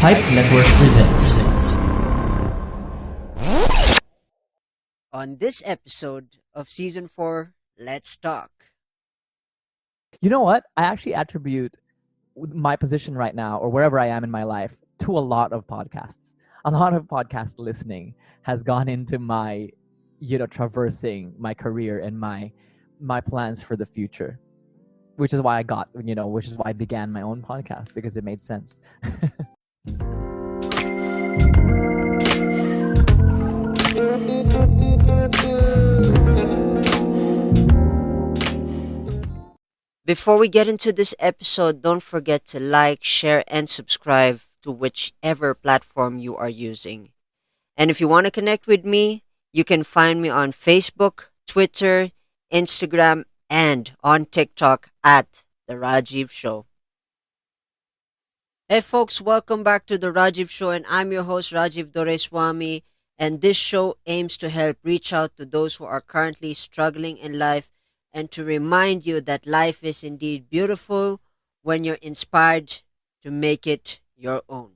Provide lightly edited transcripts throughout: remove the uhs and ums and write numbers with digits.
Pipe Network presents. On this episode of Season 4, Let's Talk. You know what? I actually attribute my position right now, or wherever I am in my life, to a lot of podcasts. A lot of podcast listening has gone into my, traversing my career and my plans for the future, which is why which is why I began my own podcast, because it made sense. Before we get into this episode, don't forget to like, share, and subscribe to whichever platform you are using. And if you want to connect with me, you can find me on Facebook, Twitter, Instagram, and on TikTok at The Rajiv Show. Hey folks, welcome back to The Rajiv Show, and I'm your host Rajiv Doreswamy, and this show aims to help reach out to those who are currently struggling in life and to remind you that life is indeed beautiful when you're inspired to make it your own.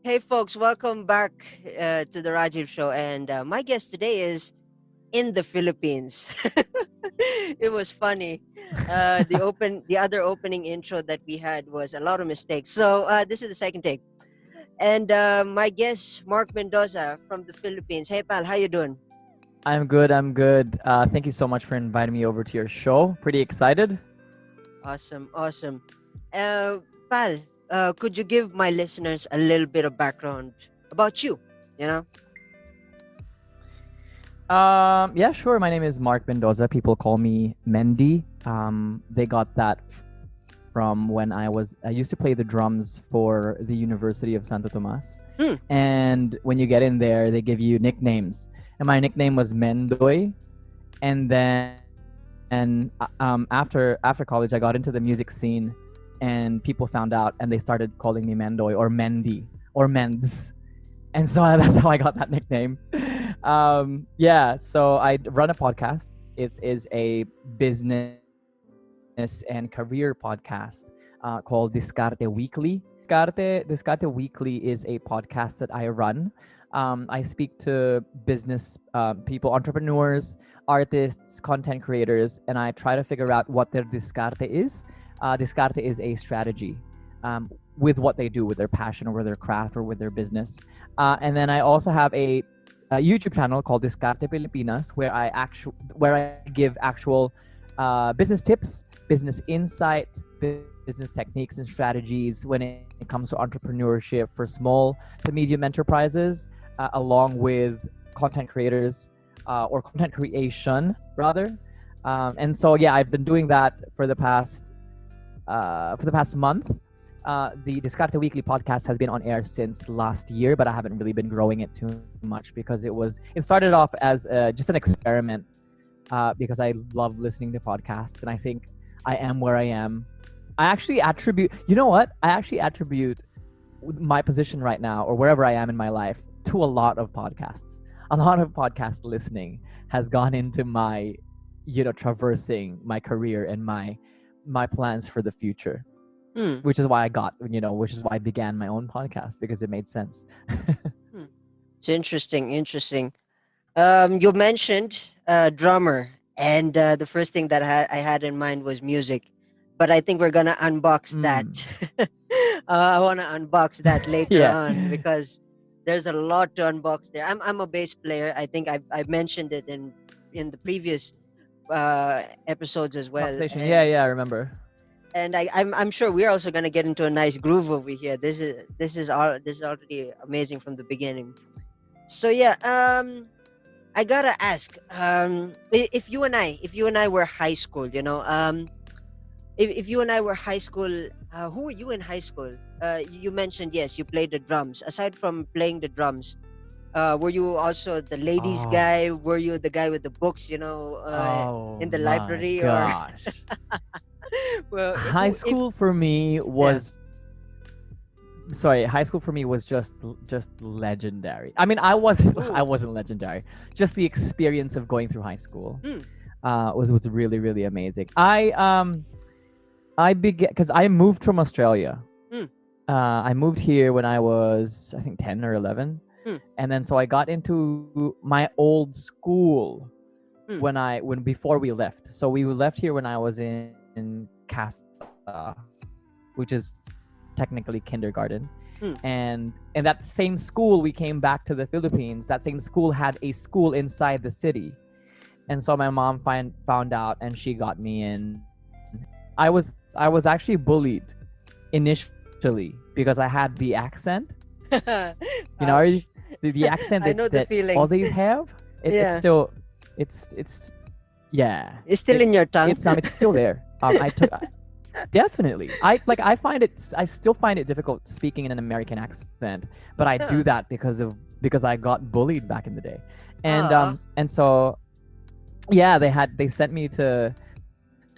Hey folks, welcome back to The Rajiv Show, and my guest today is in the Philippines. It was funny. The other opening intro that we had was a lot of mistakes. So this is the second take. And my guest, Mark Mendoza from the Philippines. Hey pal, how you doing? I'm good. Thank you so much for inviting me over to your show. Pretty excited. Awesome. Pal, could you give my listeners a little bit of background about you? Yeah, sure. My name is Mark Mendoza. People call me Mendy. They got that from when I used to play the drums for the University of Santo Tomas. And when you get in there, they give you nicknames. And my nickname was Mendoy. And then after college, I got into the music scene, and people found out, and they started calling me Mendoy or Mendy or Mends. And so that's how I got that nickname. So I run a podcast. It is a business and career podcast called Discarte Weekly. Discarte Weekly is a podcast that I run. I speak to business people, entrepreneurs, artists, content creators, and I try to figure out what their discarte is. Discarte is a strategy with what they do, with their passion or with their craft or with their business. And then I also have a YouTube channel called Discarte Pilipinas, where I give actual business tips, business insight, business techniques and strategies when it comes to entrepreneurship for small to medium enterprises, along with content creators or content creation rather. And so I've been doing that for the past month. The Discarte Weekly podcast has been on air since last year, but I haven't really been growing it too much because it started off as just an experiment because I love listening to podcasts, and I think I am where I am. I actually attribute my position right now, or wherever I am in my life, to a lot of podcasts. A lot of podcast listening has gone into my, traversing my career and my plans for the future. Which is why I began my own podcast, because it made sense. It's interesting. You mentioned drummer, and the first thing that I had in mind was music, but I think we're gonna unbox that. I want to unbox that later on, because there's a lot to unbox there. I'm a bass player. I think I've mentioned it in the previous episodes as well. I remember. And I'm sure we're also gonna get into a nice groove over here. This is already amazing from the beginning. So I gotta ask, if you and I were high school, if you and I were high school, who were you in high school? You mentioned, yes, you played the drums. Aside from playing the drums, were you also the ladies guy? Were you the guy with the books, in the library? Gosh. Well, high school for me was just legendary. I mean, I wasn't legendary. Just the experience of going through high school was really, really amazing. I began because I moved from Australia I moved here when I was, I think, 10 or 11. Hmm. And then so I got into my old school Hmm. when before we left. So we left here when I was in CASA, which is technically kindergarten. Hmm. And that same school we came back to the Philippines. That same school had a school inside the city. And so my mom found out and she got me in. I was actually bullied initially because I had the accent. You know, Ouch. the accent I know the that feeling. Aussies have. Yeah. It's still, it's yeah. It's still in your tongue. It's still there. I took definitely. I find it. I still find it difficult speaking in an American accent, but I do that because I got bullied back in the day, and so yeah, they sent me to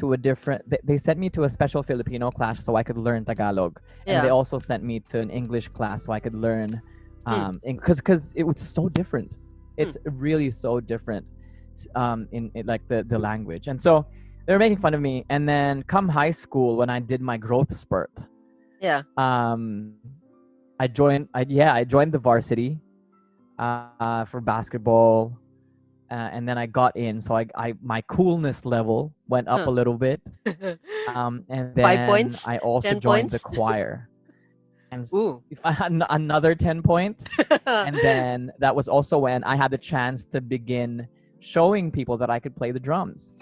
a different. They sent me to a special Filipino class so I could learn Tagalog, and they also sent me to an English class so I could learn, because it was so different. It's really so different, in like the language, and so they were making fun of me. And then come high school when I did my growth spurt, Yeah. I joined the varsity for basketball, and then I got in. So I my coolness level went up a little bit, and then 5 points? I also 10 joined points? the choir, and Ooh. another 10 points. And then that was also when I had the chance to begin showing people that I could play the drums,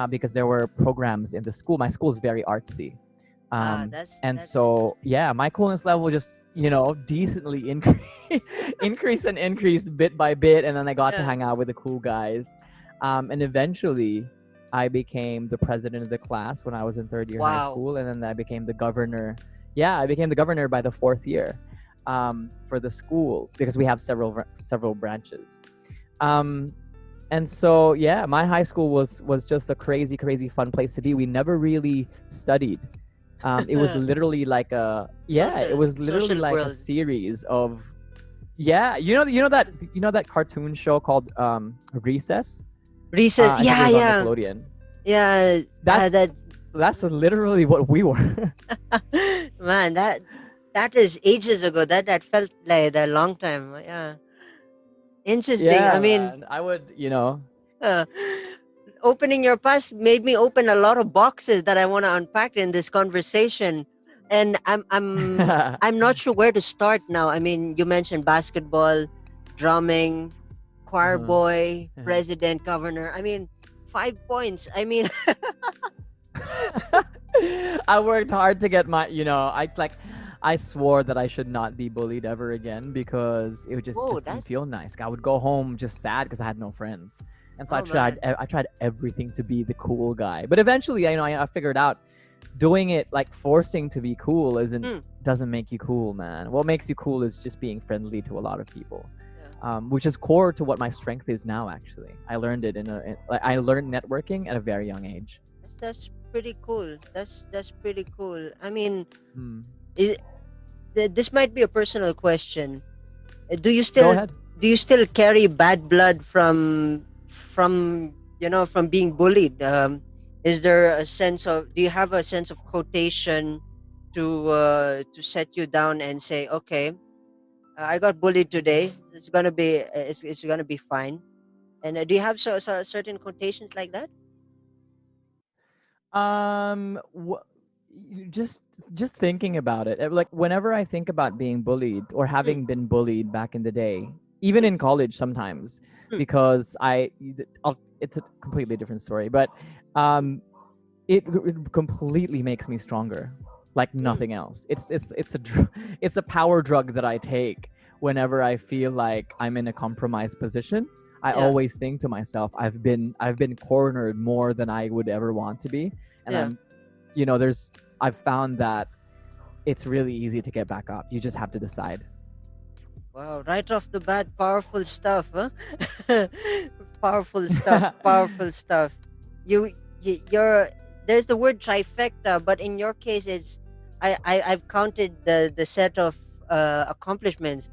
because there were programs in the school. My school is very artsy. That's So yeah, my coolness level just, decently increased bit by bit. And then I got to hang out with the cool guys. And eventually I became the president of the class when I was in third year high school. And then I became the governor. Yeah, I became the governor by the fourth year, for the school, because we have several branches. And so yeah, my high school was just a crazy fun place to be. We never really studied. It was literally like a a series of that cartoon show called Recess. Recess. I think it was on Nickelodeon. Yeah. That's literally what we were. Man, that is ages ago. That felt like a long time. Yeah. Interesting. Yeah, I mean, man. I would, opening your past made me open a lot of boxes that I want to unpack in this conversation, and I'm not sure where to start now. I mean, you mentioned basketball, drumming, choir boy, president, governor. I mean, 5 points. I mean, I worked hard to get my, I swore that I should not be bullied ever again because it just didn't feel nice. I would go home just sad because I had no friends. And so I tried everything to be the cool guy. But eventually, I figured out doing it, like forcing to be cool doesn't make you cool, man. What makes you cool is just being friendly to a lot of people. Which is core to what my strength is now, actually. I learned it I learned networking at a very young age. That's pretty cool. That's pretty cool. I mean, this might be a personal question. Do you Go ahead. carry bad blood from being bullied? Is there a sense of? Do you have a sense of quotation to set you down and say, okay, I got bullied today. It's gonna be fine. And do you have certain quotations like that? Just thinking about it, like whenever I think about being bullied or having been bullied back in the day, even in college sometimes, because it's a completely different story, but it completely makes me stronger, like nothing else. It's a power drug that I take whenever I feel like I'm in a compromised position. I always think to myself, I've been cornered more than I would ever want to be, and I've found that it's really easy to get back up. You just have to decide. Wow, right off the bat, powerful stuff, huh? Powerful stuff, powerful stuff. You're there's the word trifecta, but in your case, I've counted the set of accomplishments.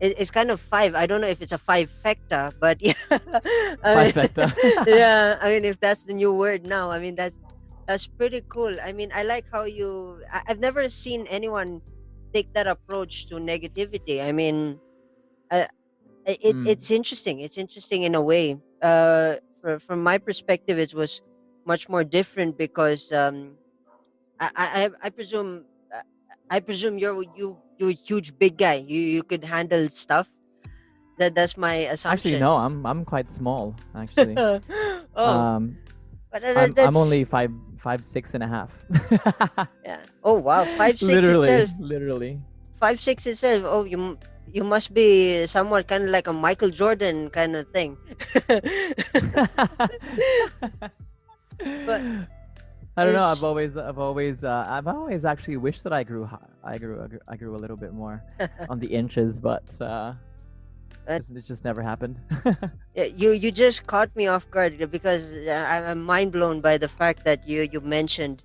It's kind of 5. I don't know if it's a 5-fecta, but yeah. Trifecta. Yeah, I mean, if that's the new word now, I mean, that's pretty cool. I mean, I like how I've never seen anyone take that approach to negativity. I mean, uh, Mm. it's interesting. It's interesting in a way. From my perspective, it was much more different because I presume I presume you're a huge big guy. You could handle stuff. That's my Actually, assumption. no, I'm quite small. Actually, Oh, um, but I'm that's only 5'6.5". yeah. Oh wow, 5'6" Literally, itself. literally. 5'6" itself. Oh, you must be somewhat kind of like a Michael Jordan kind of thing. But I don't know. it's I've always actually wished that I grew high. I grew a little bit more on the inches, but but it just never happened. yeah, you just caught me off guard because I'm mind blown by the fact that you mentioned,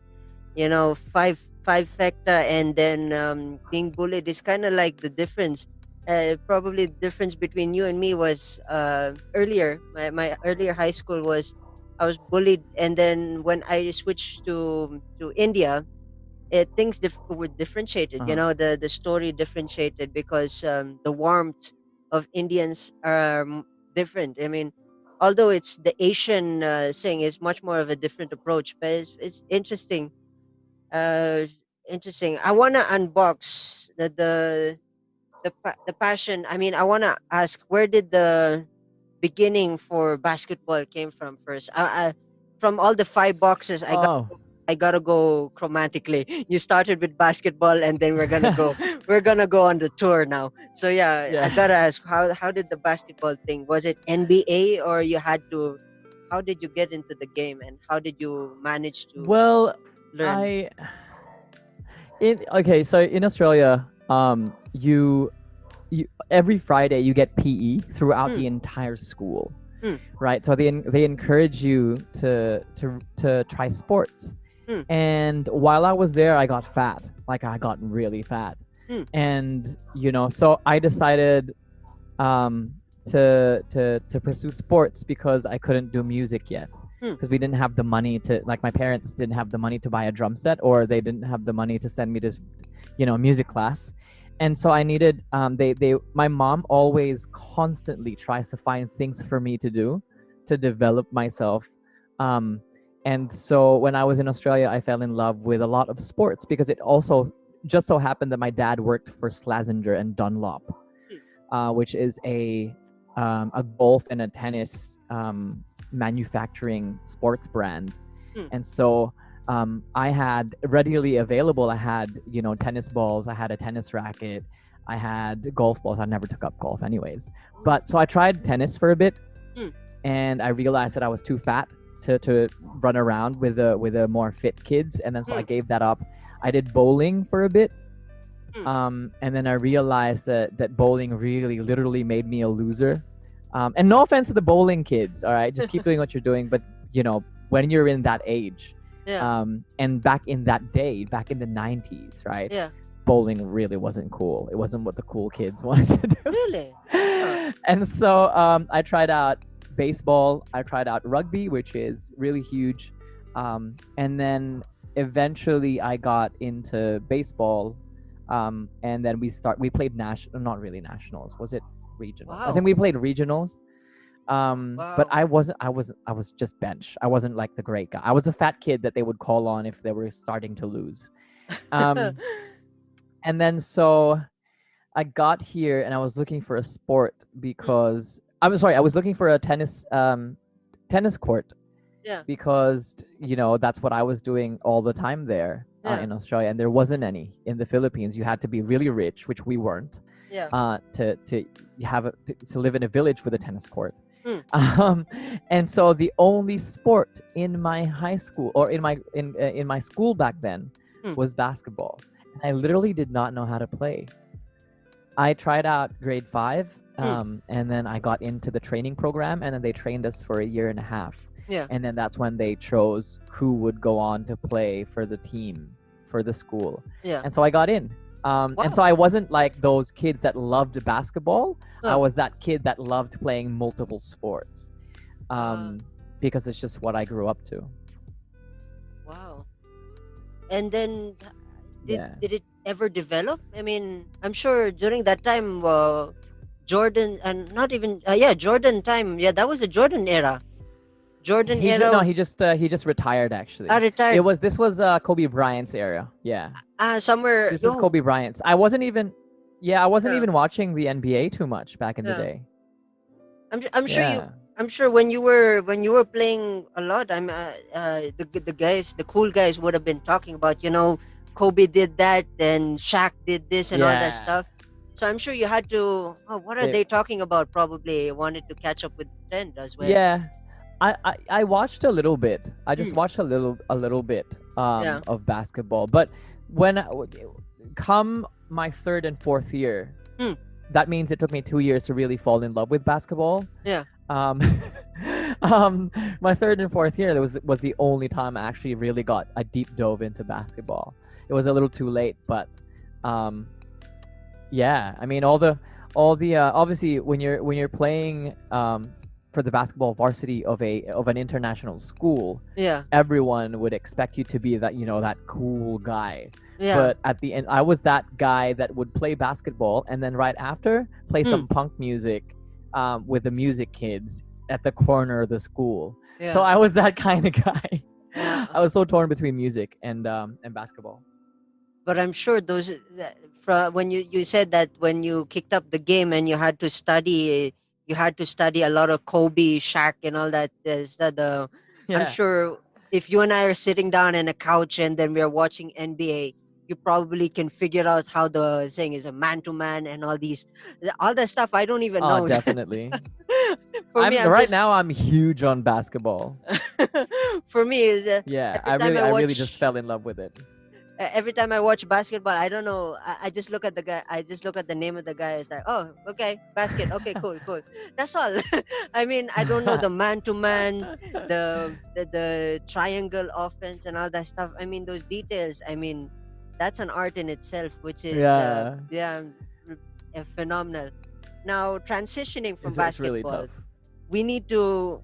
five fecta and then being bullied is kind of like the difference. Probably the difference between you and me was earlier. My earlier high school was I was bullied, and then when I switched to India, things were differentiated. Uh-huh. The story differentiated because the warmth of Indians are different. I mean, although it's the Asian thing, is much more of a different approach, but it's interesting. uh Interesting. I want to unbox the passion. I mean, I want to ask, where did the beginning for basketball came from first? From all the five boxes, Oh. I gotta go chromatically. You started with basketball, and then we're gonna go on the tour now. So yeah, I Yeah. gotta ask, how did the basketball thing? Was it NBA, or you had to? How did you get into the game, and how did you manage to Well, learn? I in okay, so in Australia, you every Friday you get PE throughout Hmm. the entire school, Hmm. right? So they encourage you to try sports. Hmm. And while I was there, I got fat. Like I got really fat. Hmm. And so I decided um to pursue sports because I couldn't do music yet. Hmm. Because we didn't have the money to, like, my parents didn't have the money to buy a drum set, or they didn't have the money to send me to music class. And so I needed they my mom always constantly tries to find things for me to do to develop myself. um and so when I was in Australia, I fell in love with a lot of sports because it also just so happened that my dad worked for Slazenger and Dunlop, which is a golf and a tennis manufacturing sports brand. Hmm. And so I had readily available. I had tennis balls. I had a tennis racket. I had golf balls. I never took up golf, anyways. But so I tried tennis for a bit, Hmm. and I realized that I was too fat to run around with the more fit kids, and then so I Hmm. gave that up. I did bowling for a bit, Hmm. and then I realized that bowling really literally made me a loser. And no offense to the bowling kids, all right, just keep doing what you're doing. But when you're in that age, Yeah. and back in that day, back in the 90s, right, Yeah. bowling really wasn't cool. It wasn't what the cool kids wanted to do. Really? Huh. And so I tried out baseball. I tried out rugby, which is really huge. And then eventually I got into baseball. And then we played not really nationals. Was it regionals? I think Wow. we played regionals. But Wow. I was just bench. I wasn't like the great guy. I was a fat kid that they would call on if they were starting to lose. Um, and then so I got here and I was looking for a sport Hmm. because I'm sorry, I was looking for a tennis court Yeah. because that's what I was doing all the time there Yeah. in Australia, and there wasn't any in the Philippines. You had to be really rich, which we weren't, Yeah. to to live in a village with a tennis court. Hmm. And so the only sport in my high school, or in my school back then, Hmm. was basketball. And I literally did not know how to play. I tried out grade 5, Hmm. and then I got into the training program, and then they trained us for a year and a half. Yeah. And then that's when they chose who would go on to play for the team, for the school. Yeah. And so I got in. And so I wasn't like those kids that loved basketball. I Huh. was that kid that loved playing multiple sports, Uh, because it's just what I grew up to. wow. And then Yeah. did it ever develop? I mean, I'm sure during that time, Jordan and not even Jordan time. Yeah, that was the Jordan era. Jordan No, era he just retired actually. retired. This was Kobe Bryant's era. Yeah. Somewhere. This is Oh, Kobe Bryant's. I wasn't yeah, even watching the NBA too much back in the yeah. day. I'm sure you. Yeah. I'm sure when you were playing a lot, the guys, the cool guys would have been talking about, Kobe did that and Shaq did this and all that Yeah. stuff. So I'm sure you had to. Oh, what are They they talking about? Probably wanted to catch up with the trend as well. Yeah. I watched a little bit. I just Mm, watched a little bit yeah. of basketball. But when come my third and fourth year, Hmm. that means it took me 2 years to really fall in love with basketball. Yeah. Um, my third and fourth year was the only time I actually really got a deep dove into basketball. It was a little too late, but um, yeah. I mean, all the obviously when you're playing for the basketball varsity of an international school, Yeah. everyone would expect you to be that that cool guy. Yeah. But at the end, I was that guy that would play basketball and then right after play Hmm. some punk music with the music kids at the corner of the school. Yeah. So I was that kind of guy. Yeah. I was so torn between music and basketball. But I'm sure when you said that when you kicked up the game and you had to study a lot of Kobe, Shaq, and all that. I'm Yeah. sure if you and I are sitting down in a couch and then we're watching NBA, you probably can figure out how the saying is a man to man and all that stuff. I don't even Oh, know. definitely. For me, I'm Right just now I'm huge on basketball. for me is Yeah, every time I really just fell in love with it. every time I watch basketball, I don't know. I just look at the guy. I just look at the name of the guy. It's like, oh, okay, basket. Okay, cool, cool. That's all. I mean, I don't know the man to man, the triangle offense, and all that stuff. I mean, those details. I mean, that's an art in itself, which is Yeah, phenomenal. Now, transitioning from it's really basketball, tough. we need to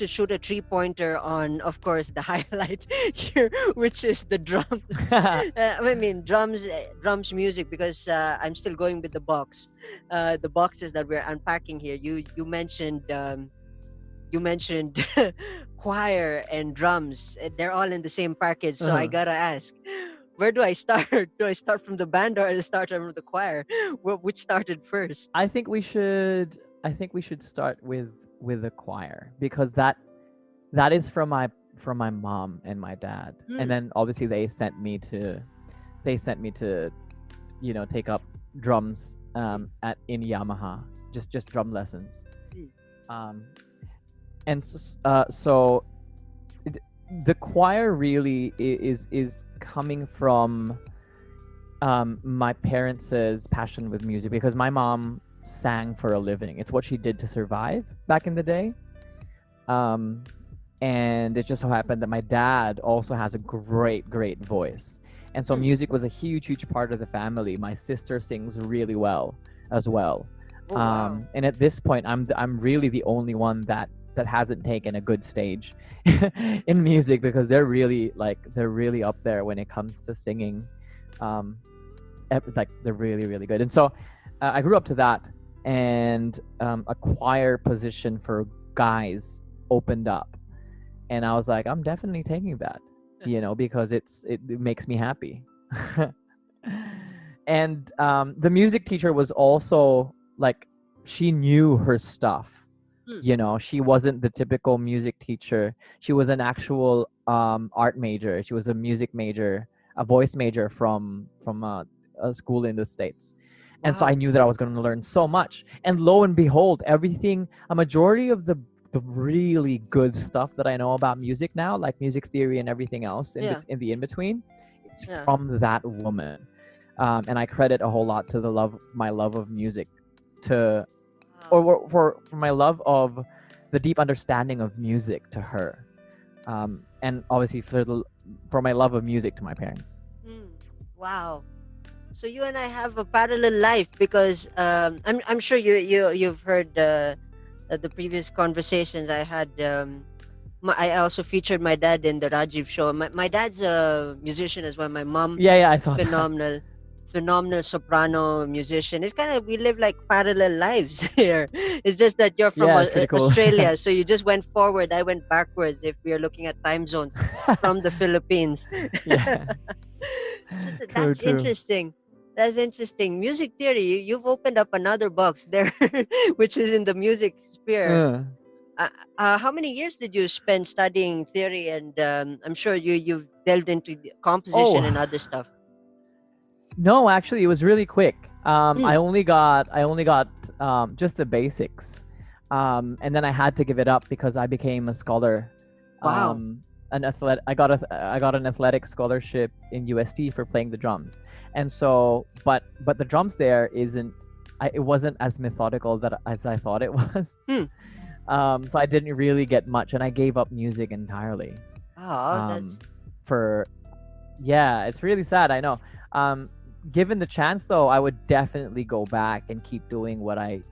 shoot a 3-pointer on, of course, the highlight here, which is the drums. I mean drums music, because I'm still going with the the boxes that we're unpacking here. You mentioned choir and drums. They're all in the same package, so I Uh-huh. gotta ask, where do I start? Do I start from the band or I start from the choir? Which started first? I think we should. I think we should start with the choir because that is from my mom and my dad, and Hmm. then obviously they sent me to take up drums at in Yamaha, just drum lessons. Hmm. Um, and so the choir really is coming from my parents' passion with music because my mom sang for a living. It's what she did to survive back in the day. Um, and it just so happened that my dad also has a great voice. And so Hmm. music was a huge part of the family. My sister sings really well as well. Oh, wow. And at this point, I'm really the only one that hasn't taken a good stage in music because they're really up there when it comes to singing. Um, they're really good. And so I grew up to that, and a choir position for guys opened up, and I was like, I'm definitely taking that, because it makes me happy. And the music teacher was also like, she knew her stuff. Hmm. She wasn't the typical music teacher. She was an actual art major. She was a music major, a voice major from a school in the States. And so I Wow. knew that I was going to learn so much. And lo and behold, a majority of the really good stuff that I know about music now, like music theory and everything else Yeah. in the in between, it's Yeah. from that woman. And I credit a whole lot to my love of music, to Wow. or for my love of the deep understanding of music to her, and obviously for my love of music to my parents. Hmm. Wow. So you and I have a parallel life, because I'm sure you've heard the previous conversations I had. I also featured my dad in the Rajiv show. My dad's a musician as well. My mom, Yeah, I saw that. phenomenal. phenomenal soprano musician. It's kind of, we live like parallel lives here. It's just that you're from Yeah, it's pretty cool. Australia, so you just went forward. I went backwards. If we are looking at time zones from the Philippines, Yeah, so true, that's true. interesting. That's interesting. Music theory. You've opened up another box there, which is in the music sphere. Uh, How many years did you spend studying theory? And I'm sure you've delved into the composition oh, and other stuff. no, actually, it was really quick. Hmm. I only got just the basics, and then I had to give it up because I became a scholar. Wow. An athlete. I got an athletic scholarship in UST for playing the drums, and so but the drums there isn't. It wasn't as methodical as I thought it was. Hmm. So I didn't really get much, and I gave up music entirely. Oh, Um, that's for Yeah, it's really sad. I know. Given the chance, though, I would definitely go back and keep doing what I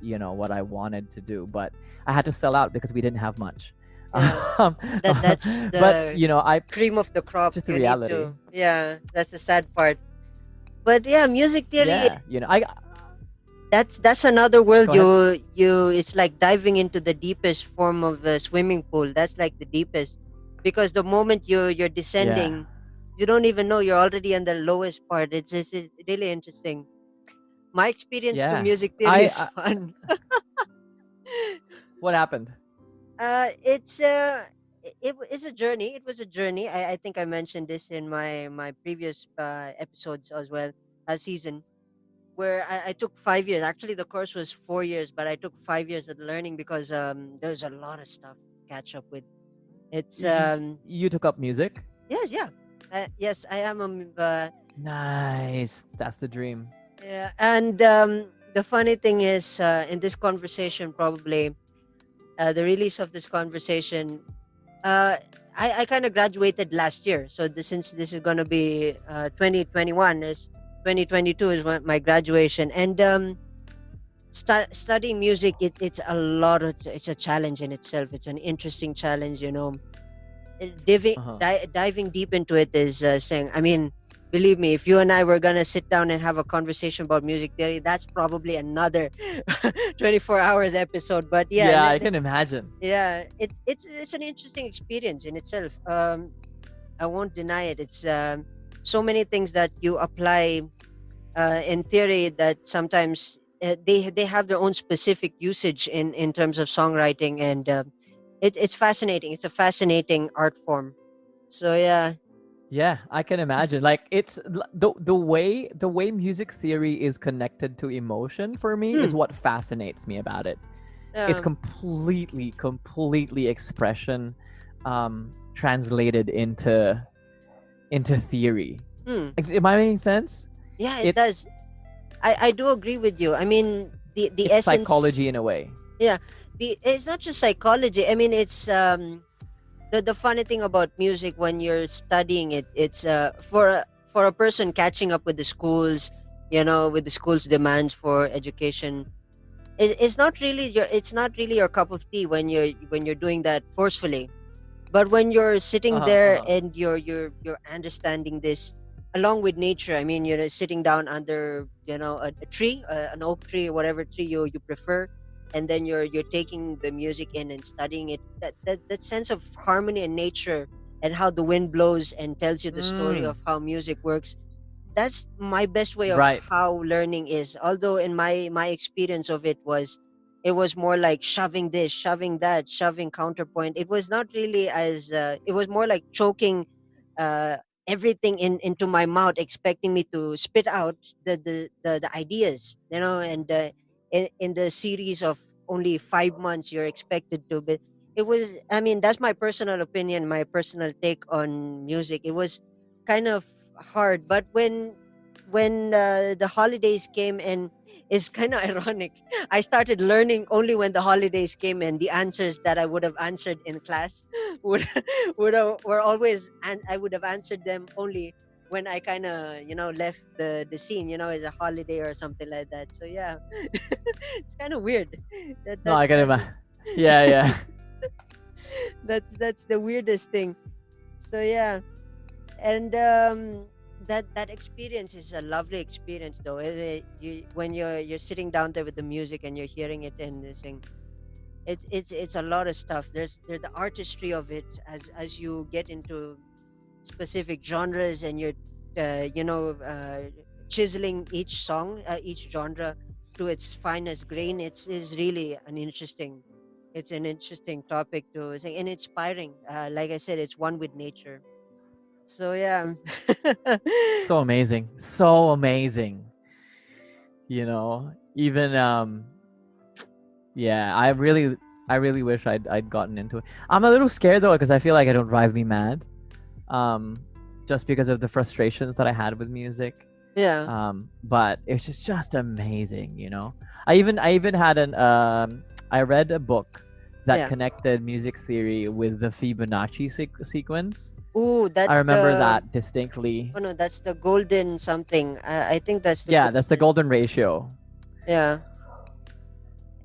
wanted to do. But I had to sell out because we didn't have much. yeah. Um, That's but the cream of the crop. it's just the You need reality. to. Yeah, that's the sad part. But yeah, music theory. Yeah, I That's another world. go ahead. You. It's like diving into the deepest form of the swimming pool. That's like the deepest, because the moment you're Yeah, descending, you don't even know you're already in the lowest part. It's really interesting. My experience to yeah. music theory I, is I fun. What happened? It's it's a journey. It was a journey. I think I mentioned this in my previous episodes as well, season, where I took 5 years. Actually, the course was 4 years, but I took 5 years of learning because there's a lot of stuff to catch up with. It's You took up music. yes, yeah, yes, I am Nice. That's the dream. yeah, and the funny thing is, in this conversation, probably the release of this conversation, uh, I kind of graduated last year. So since this is gonna be 2021, is 2022 is my graduation, and studying music, it's a lot of, it's a challenge in itself. It's an interesting challenge, Uh huh. diving deep into it is saying, I mean, believe me, if you and I were gonna sit down and have a conversation about music theory, that's probably another 24 hours episode. But yeah, Yeah, I can imagine. yeah, it's an interesting experience in itself. I won't deny it. It's so many things that you apply in theory that sometimes they have their own specific usage in terms of songwriting, and it's fascinating. It's a fascinating art form. So yeah. Yeah, I can imagine. Like the way music theory is connected to emotion for me is Hmm. what fascinates me about it. It's Um, completely expression translated into theory. hmm. Like, am I making sense? Yeah, it It's does. I do agree with you. I mean, the it's essence. psychology in a way. Yeah, it's not just psychology. I mean, it's the funny thing about music when you're studying it, it's for a person catching up with the schools, with the schools demands for education. It's not really your cup of tea when you're doing that forcefully. But when you're sitting Uh-huh, there uh-huh. and you're understanding this along with nature, I mean, sitting down under, a tree, an oak tree, or whatever tree you prefer, and then you're taking the music in and studying it. That sense of harmony in nature, and how the wind blows and tells you the story Mm, of how music works. That's my best way of right. how learning is. Although in my experience of it was more like shoving this, shoving that, shoving counterpoint. It was not really as it was more like choking uh everything into my mouth, expecting me to spit out the ideas, and in the series of only 5 months you're expected to. But it was, I mean, that's my personal opinion, my personal take on music. It was kind of hard. But when the holidays came, and it's kind of ironic, I started learning only when the holidays came, and the answers that I would have answered in class would were always, and I would have answered them only when I kind of left the scene, as a holiday or something like that. So yeah, it's kind of weird. that No, that I can that imagine. Yeah, yeah. that's the weirdest thing. So yeah. And that experience is a lovely experience, though. When you're sitting down there with the music and you're hearing it and you're saying, it's a lot of stuff. There's the artistry of it as you get into specific genres, and you're chiseling each song, each genre to its finest grain. It's is really an interesting topic to say, and inspiring. Like I said, it's one with nature. So yeah. So amazing. So amazing. Even yeah, I really wish I'd gotten into it. I'm a little scared though because I feel like it'll drive me mad. Um just because of the frustrations that I had with music. Yeah. But it's just amazing. I even had I read a book that Yeah. connected music theory with the Fibonacci sequence. Ooh, I that's remember the that distinctly. oh no, that's the golden something. I think that's the Yeah, that's the golden ratio. yeah.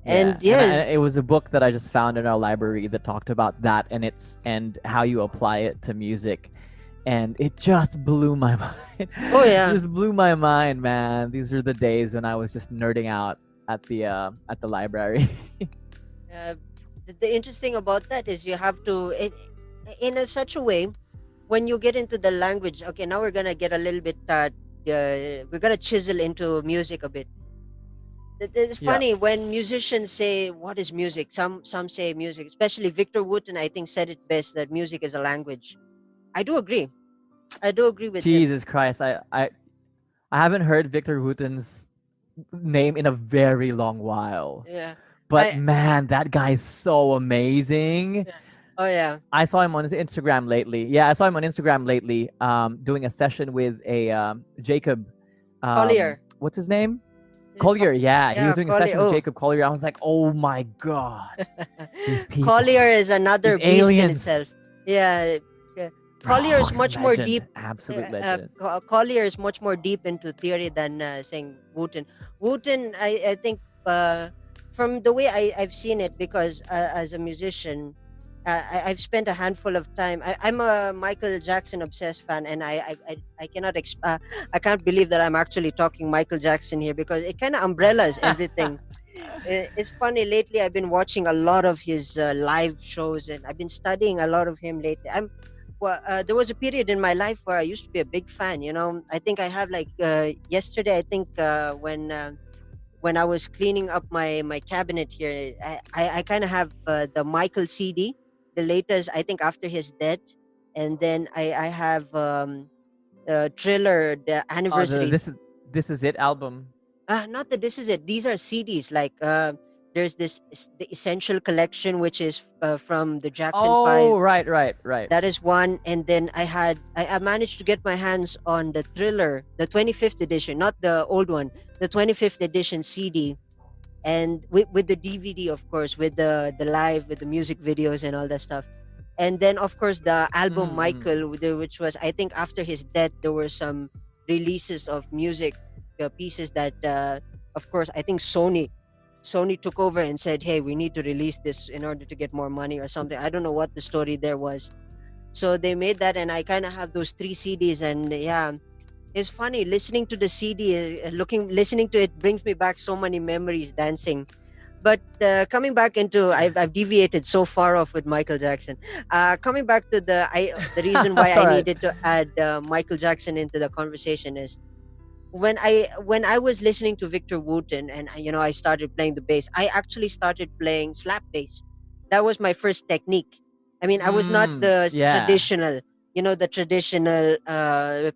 Yeah, And and, yes, it was a book that I just found in our library that talked about that and how you apply it to music, and it just blew my mind. oh yeah. Just blew my mind, man. These are the days when I was just nerding out at the library. Uh, the interesting about that is you have to in such a way when you get into the language. Okay, now we're gonna get a little bit. We're gonna chisel into music a bit. It's Yeah. funny when musicians say what is music. Some say music, especially Victor Wooten. I think said it best that music is a language. I do agree. I do agree with him. Jesus Christ, I haven't heard Victor Wooten's name in a very long while. Yeah. But I man, that guy's so amazing. yeah. Oh yeah. I saw him on his Instagram lately. Yeah, I saw him on Instagram lately, doing a session with a Jacob. Collier. What's his name? Is it Collier. Yeah, he Yeah, was doing a Collier. session with Oh. Jacob Collier. I was like, oh my god, these people, Collier is another these beast in aliens. itself. Yeah. Collier is Oh, much more legend, deep. absolute legend. Collier is much more deep into theory than saying Wooten. Wooten, I think, from the way I've seen it, because as a musician, I've spent a handful of time. I'm a Michael Jackson obsessed fan, and I cannot I can't believe that I'm actually talking Michael Jackson here because it kind of umbrellas everything. It's funny lately. I've been watching a lot of his live shows, and I've been studying a lot of him lately. There was a period in my life where I used to be a big fan. I think I have like yesterday. I think when I was cleaning up my cabinet here, I kind of have the Michael CD, the latest. I think after his death, and then I have the Thriller, the Oh, anniversary. this is it album. Not that this is it. These are CDs. Like there's the Essential Collection, which is from the Jackson Oh, 5. right. That is one, and then I managed to get my hands on the Thriller, the 25th edition, not the old one, the 25th edition CD, and with the DVD, of course, with the live, with the music videos and all that stuff, and then of course the album Mm-hmm. Michael, which was, I think, after his death, there were some releases of music pieces that, of course, I think Sony took over and said, "Hey, we need to release this in order to get more money or something." I don't know what the story there was. So they made that, and I kind of have those three CDs, and yeah, it's funny listening to the CD, listening to it brings me back so many memories dancing. But coming back into, I've deviated so far off with Michael Jackson. Coming back to the reason why That's I all right. needed to add Michael Jackson into the conversation is when I was listening to Victor Wooten, and I started playing the bass. I actually started playing slap bass. That was my first technique. I mean, I was not the Yeah. traditional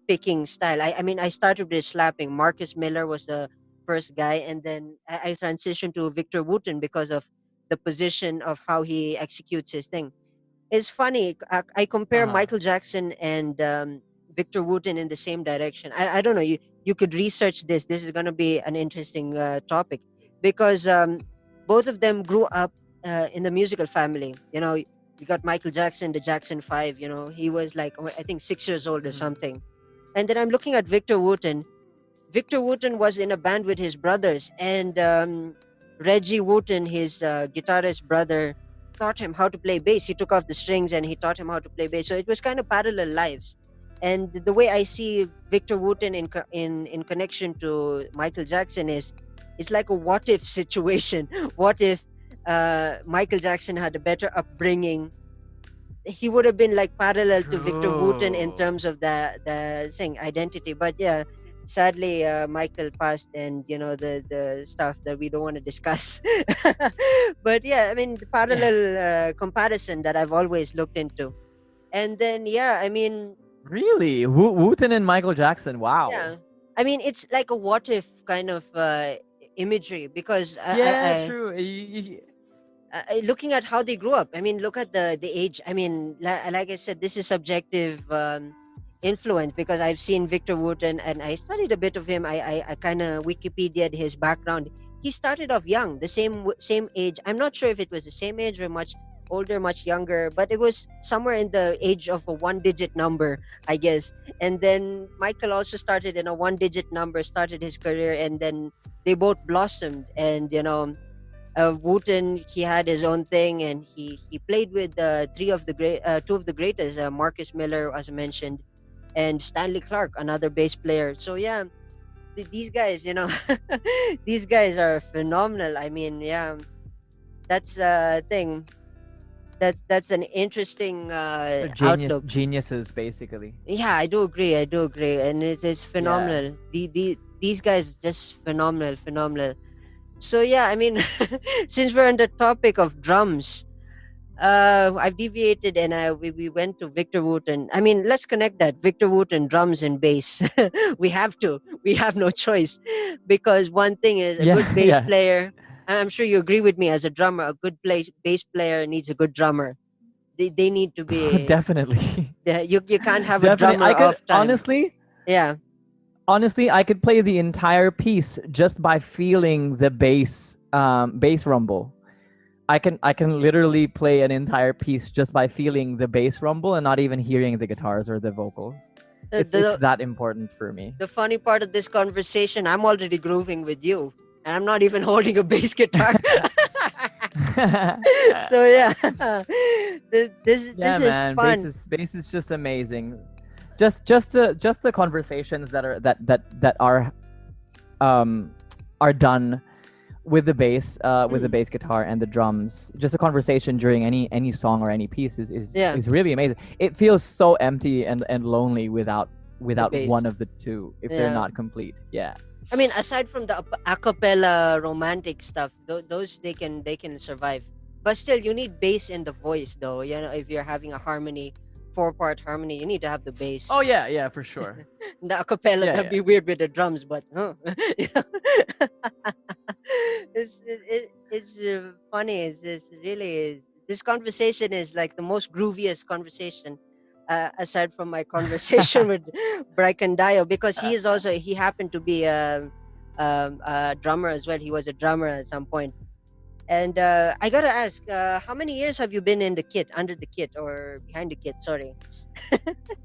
picking style. I mean, I started with slapping. Marcus Miller was the first guy, and then I transitioned to Victor Wooten because of the position of how he executes his thing. It's funny. I compare Uh-huh. Michael Jackson and Victor Wooten in the same direction. I don't know. You could research this. This is going to be an interesting topic because both of them grew up in the musical family. You got Michael Jackson, the Jackson 5. He was like, I think 6 years old or Mhm. something. And then I'm looking at Victor Wooten. Victor Wooten was in a band with his brothers, and Reggie Wooten, his guitarist brother, taught him how to play bass. He took off the strings and he taught him how to play bass. So it was kind of parallel lives. And the way I see Victor Wooten in connection to Michael Jackson is, it's like a what if situation. What if Michael Jackson had a better upbringing? He would have been like parallel to Victor Wooten in True. terms of the thing identity. But yeah, sadly, Michael passed, and the stuff that we don't want to discuss. But yeah, I mean, the Yeah. parallel comparison that I've always looked into. And then yeah, I mean, Really? Wooten and Michael Jackson. Wow. yeah, I mean, it's like a what if kind of imagery, because Yeah, true. looking at how they grew up. I mean, look at the age. I mean, like I said, this is subjective influence, because I've seen Victor Wood, and I studied a bit of him. I kind of Wikipedia'd his background. He started off young, the same age. I'm not sure if it was the same age or much older, much younger, but it was somewhere in the age of a one-digit number, I guess. And then Michael also started in a one-digit number, started his career, and then they both blossomed. And Wooten, he had his own thing, and he played with two of the greatest, Marcus Miller, as I mentioned, and Stanley Clark, another bass player. So yeah, these guys, these guys are phenomenal. I mean, yeah, that's a thing. That's an interesting They're outlook. geniuses, basically. Yeah, I do agree. I do agree, and it's Yeah. phenomenal. These guys just phenomenal, phenomenal. So yeah, I mean, since we're on the topic of drums, I've deviated, and we went to Victor Wooten. I mean, let's connect that Victor Wooten, drums and bass. We have to. We have no choice, because one thing is, a good Yeah, bass yeah. player. And I'm sure you agree with me, as a drummer, a good bass player needs a good drummer. They need to be. Definitely. You can't have a Definitely. drummer I could off time. Yeah. honestly, I could play the entire piece just by feeling the bass rumble. I can literally play an entire piece just by feeling the bass rumble and not even hearing the guitars or the vocals. The, It's the that important for me. the funny part of this conversation, I'm already grooving with you, and I'm not even holding a bass guitar. So yeah, this Yeah, is man, fun. bass is just amazing. Just the conversations um are done with the bass guitar and the drums. Just a conversation during any song or any piece Yeah, is really amazing. It feels so empty and lonely the without bass. one of the two if they're Yeah, not complete. Yeah. I mean, aside from the a cappella romantic stuff, those they can survive. But still, you need bass in the voice, though. If you're having a harmony, 4-part harmony, you need to have the bass. Oh yeah, yeah, for sure. The acapella, Yeah, that'd yeah. be weird with the drums, but you know. It's funny. It's really is. This conversation is like the most grooviest conversation, aside from my conversation with Bracken Dio, because he happened to be a drummer as well. He was a drummer at some point. And I gotta ask, how many years have you been in the kit, under the kit, or behind the kit? Sorry.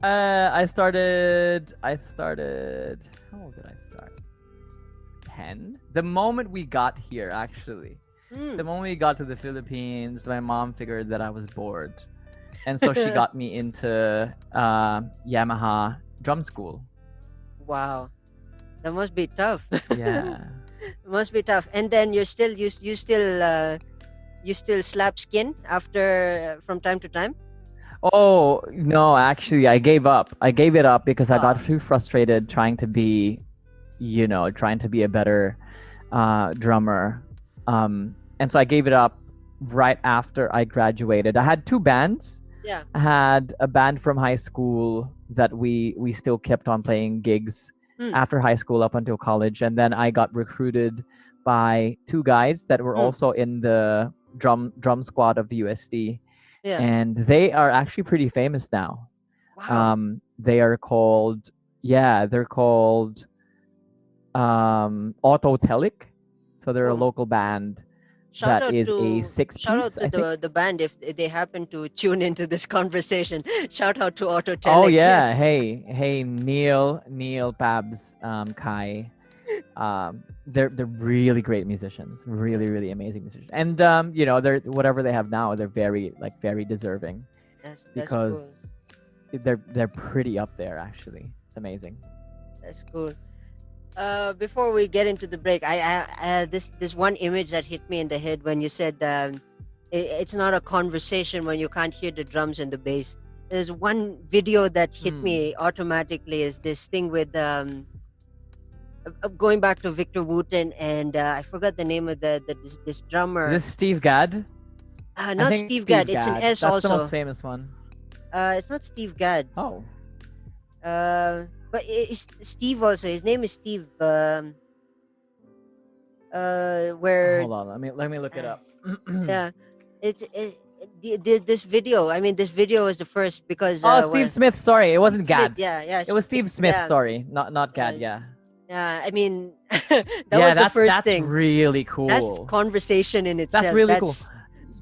I started how old did I start? 10. The moment we got here, actually. Hmm. The moment we got to the Philippines, my mom figured that I was bored. And so she got me into Yamaha drum school. Wow, that must be tough. Yeah. It must be tough. And then you still slap skin after, from time to time. Oh, no, actually, I gave up. I gave it up because I got Ah, too frustrated trying to be, trying to be a better drummer. And so I gave it up right after I graduated. I had two bands. yeah. I had a band from high school that we still kept on playing gigs Hmm. after high school up until college, and then I got recruited by two guys that were Hmm. also in the drum squad of the USD, Yeah. and they are actually pretty famous now. Wow. They are called they're called Autotelic. So they're a Oh, local band shout that out is a to six shout piece, out to I think. the band, if they happen to tune into this conversation. Shout out to Oh Autotelic. yeah, hey Neil, Pabs, Kai. They're really great musicians, really amazing musicians, and they're whatever they have now, they're very deserving That's cool. because they're pretty up there actually. It's amazing. That's cool. Before we get into the break, this one image that hit me in the head when you said it's not a conversation when you can't hear the drums and the bass. There's one video that hit Hmm. me automatically is this thing with going back to Victor Wooten and I forgot the name of this Is drummer. this Steve Gadd? I Not think it's Steve Steve Gadd. It's an Gadd. S That's the most also. famous one. It's not Steve Gadd. Oh. But it's Steve also. His name is Steve. Where Hold on. Let me look it up. yeah, this video. I mean, this video was the first because Oh, Steve Smith. Sorry, it wasn't Smith, Gadd. yeah, It was Steve Smith. yeah, Sorry, not Gadd. yeah, Yeah. yeah. I mean, that Yeah, was the first that's thing. really That's cool. conversation in That's itself. really cool. That's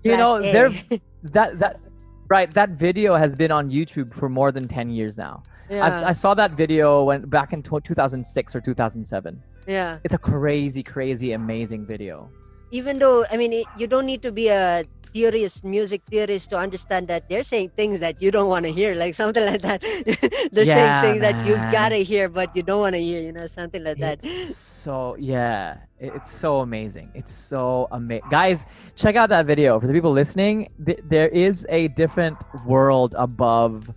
You class know, A. that right. That video has been on YouTube for more than 10 years now. I Yeah, saw that video when back in 2006 or 2007. yeah. It's a crazy, amazing video. Even though I mean, you don't need to be a music theorist to understand that they're saying things that you don't want to hear, like something like that. They're saying Yeah, things that you man. gotta hear, but you don't want to hear. Something like that. It's so yeah, it's so amazing. It's so amazing, guys. Check out that video for the people listening. There is a different world above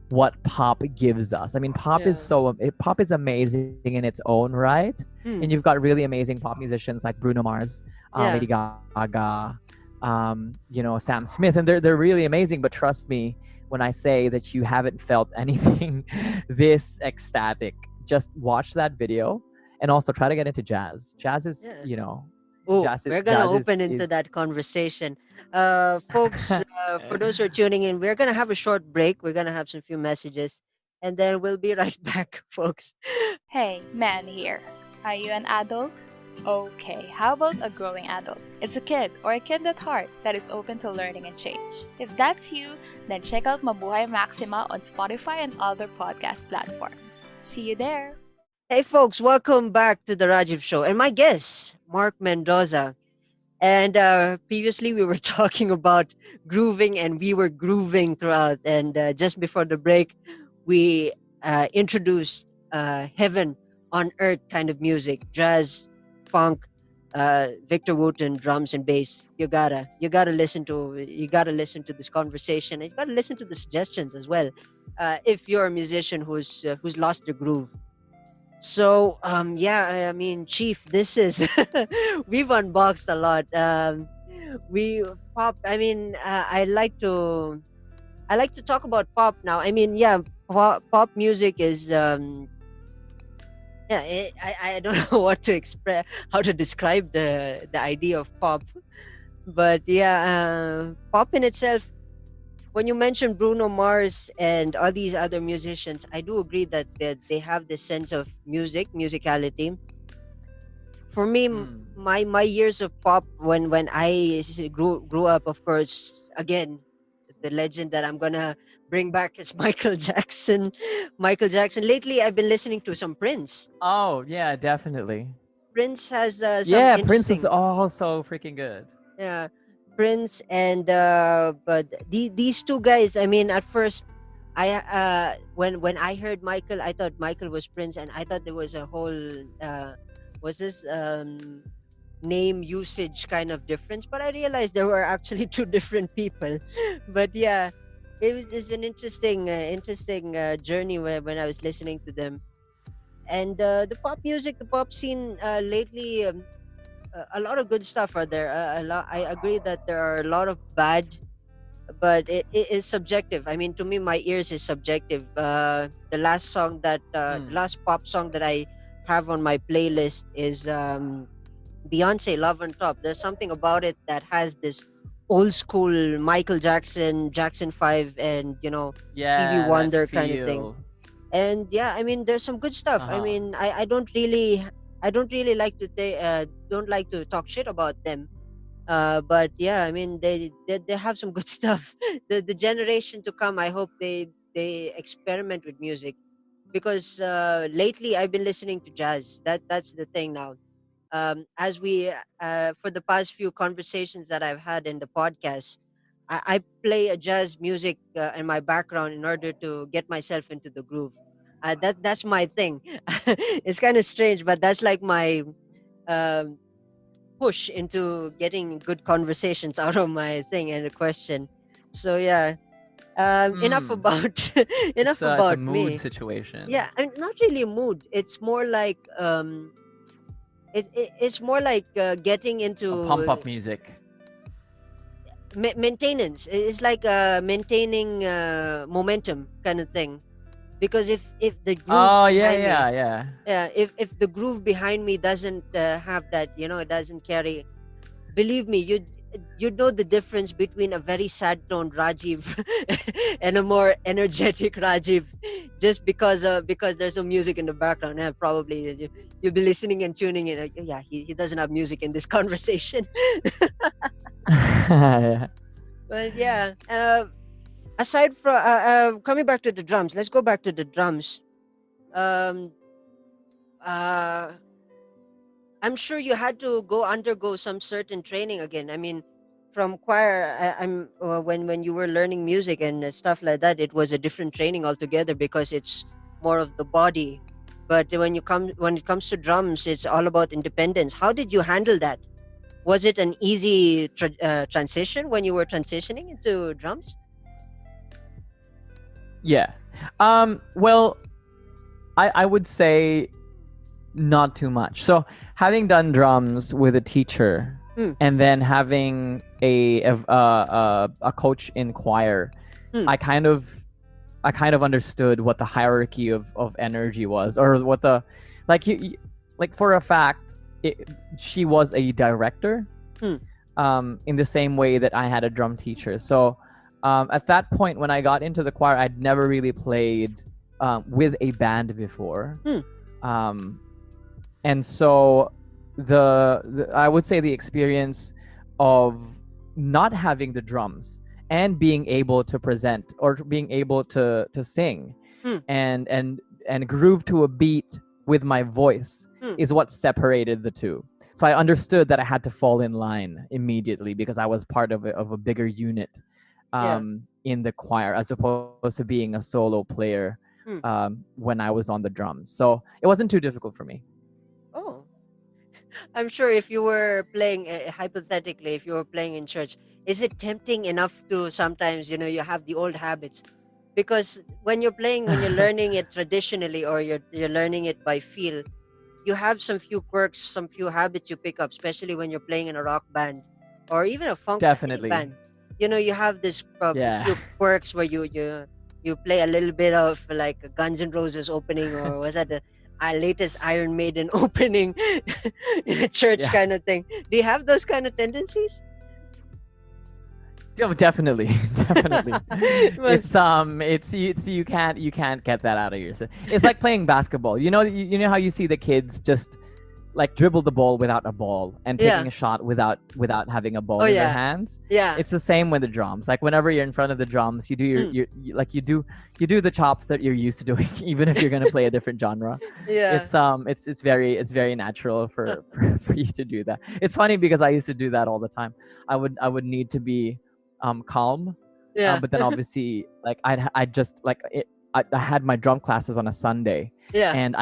what pop gives us. I mean, pop is pop is amazing in its own right, and you've got really amazing pop musicians like Bruno Mars, Lady Gaga, Sam Smith, and they're really amazing. But trust me when I say that you haven't felt anything this ecstatic. Just watch that video, and also try to get into jazz. Jazz is, Oh, jazz we're gonna jazz open into is that conversation. Folks, for those who are tuning in, we're gonna have a short break. We're gonna have some few messages, and then we'll be right back, folks. Hey, man here. Are you an adult? Okay, how about a growing adult? It's a kid or a kid at heart that is open to learning and change. If that's you, then check out Mabuhay Maxima on Spotify and other podcast platforms. See you there. Hey, folks, welcome back to the Rajiv Show, and my guest, Mark Mendoza. And previously, we were talking about grooving, and we were grooving throughout. And just before the break, we introduced heaven on earth kind of music, jazz, funk, Victor Wooten, drums and bass. You gotta listen to this conversation, and you gotta listen to the suggestions as well. If you're a musician who's lost the groove. So yeah, I mean, Chief, this is we've unboxed a lot. We pop. I mean, I like to talk about pop now. I mean, yeah, pop music is yeah. I don't know what to express, how to describe the idea of pop, but yeah, pop in itself. When you mention Bruno Mars and all these other musicians, I do agree that they have this sense of musicality. For me, my years of pop when I grew up, of course, again, the legend that I'm gonna bring back is Michael Jackson. Michael Jackson. Lately, I've been listening to some Prince. Oh yeah, definitely. Prince has some Yeah, Prince interesting. is also freaking good. Yeah, Prince and but these two guys. I mean, at first, when I heard Michael, I thought Michael was Prince, and I thought there was a whole was this name usage kind of difference. But I realized there were actually two different people. But yeah, it's an interesting journey when I was listening to them. And the pop music, the pop scene lately. A lot of good stuff are there. I agree that there are a lot of bad, but it is subjective. I mean, to me, my ears is subjective. The last pop song that I have on my playlist is Beyonce, "Love on Top." There's something about it that has this old school Michael Jackson, Jackson 5, and Stevie Yeah, that Wonder kind of thing. feel. And yeah, I mean, there's some good stuff. I mean, I don't really like to don't like to talk shit about them. But yeah, I mean, they have some good stuff. The generation to come, I hope they experiment with music, because lately I've been listening to jazz. That's the thing now. As we For the past few conversations that I've had in the podcast, I play a jazz music in my background in order to get myself into the groove. That's my thing. It's kind of strange, but that's like my um, push into getting good conversations out of my thing and the question. So yeah, enough Hmm. about enough It's a about mood me. situation. Yeah, I mean, not really a mood. It's more like it's more like getting A pump into up music. maintenance. It's like maintaining momentum kind of thing. Because if the groove Oh yeah, behind me, yeah, yeah. yeah, if the groove behind me doesn't have that, it doesn't carry. Believe me, you'd know the difference between a very sad toned Rajiv and a more energetic Rajiv, just because there's some music in the background. And probably you'll be listening and tuning in. Like, "Oh, yeah, he doesn't have music in this conversation." Yeah. But yeah, aside from coming back to the drums, let's go back to the drums. Um, uh, I'm sure you had to undergo some certain training again. I mean, from choir, I'm when you were learning music and stuff like that, it was a different training altogether because it's more of the body. But when it comes to drums, it's all about independence. How did you handle that? Was it an easy transition when you were transitioning into drums? Yeah. Well, I would say not too much. So having done drums with a teacher, Hmm. and then having a coach in choir, Hmm. I kind of understood what the hierarchy of energy was, or what the like for a fact, she was a director, Hmm. in the same way that I had a drum teacher. So at that point, when I got into the choir, I'd never really played with a band before. Hmm. Um, and so the I would say the experience of not having the drums and being able to present, or being able to sing Hmm. and groove to a beat with my voice Hmm. is what separated the two. So I understood that I had to fall in line immediately because I was part of a bigger unit Yeah. in the choir, as opposed to being a solo player Hmm. when I was on the drums. So it wasn't too difficult for me. Oh. I'm sure if you were playing, hypothetically, if you were playing in church, is it tempting enough to sometimes, you have the old habits? Because when you're learning it traditionally, or you're learning it by feel, you have some few quirks, some few habits you pick up, especially when you're playing in a rock band or even a funkadelic Definitely. band. You have this Yeah. few quirks where you play a little bit of like a Guns N' Roses opening, or was that the latest Iron Maiden opening in a church Yeah. kind of thing? Do you have those kind of tendencies? Definitely. Definitely. Well, It's you can't get that out of yourself. It's like playing basketball. You know how you see the kids just like dribble the ball without a ball, and taking yeah. a shot without having a ball Oh in their yeah. hands. Yeah. It's the same with the drums. Like whenever you're in front of the drums, you do Mm. like you do the chops that you're used to doing, even if you're gonna play a different genre. Yeah. It's very natural for you to do that. It's funny because I used to do that all the time. I would need to be calm, Yeah. but then obviously, like I'd just like it. I had my drum classes on a Sunday, Yeah. and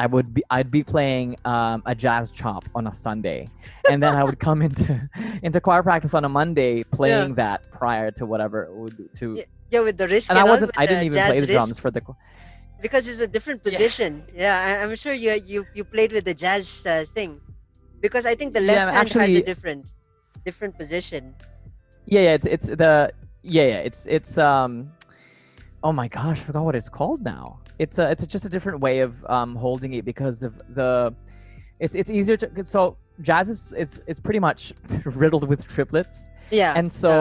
I'd be playing a jazz chop on a Sunday, and then I would come into choir practice on a Monday Yeah. playing that prior to whatever to. Yeah, yeah, with the risk And and all, with I didn't the even play jazz the drums risk, for the. because it's a different Yeah. position. Yeah, I'm sure you played with the jazz thing, because I think the Yeah, left hand has a actually, different position. yeah, it's the yeah, it's. Oh my gosh, I forgot what it's called now. It's just a different way of holding it, because the it's easier to. So jazz is pretty much riddled with triplets, Yeah, and so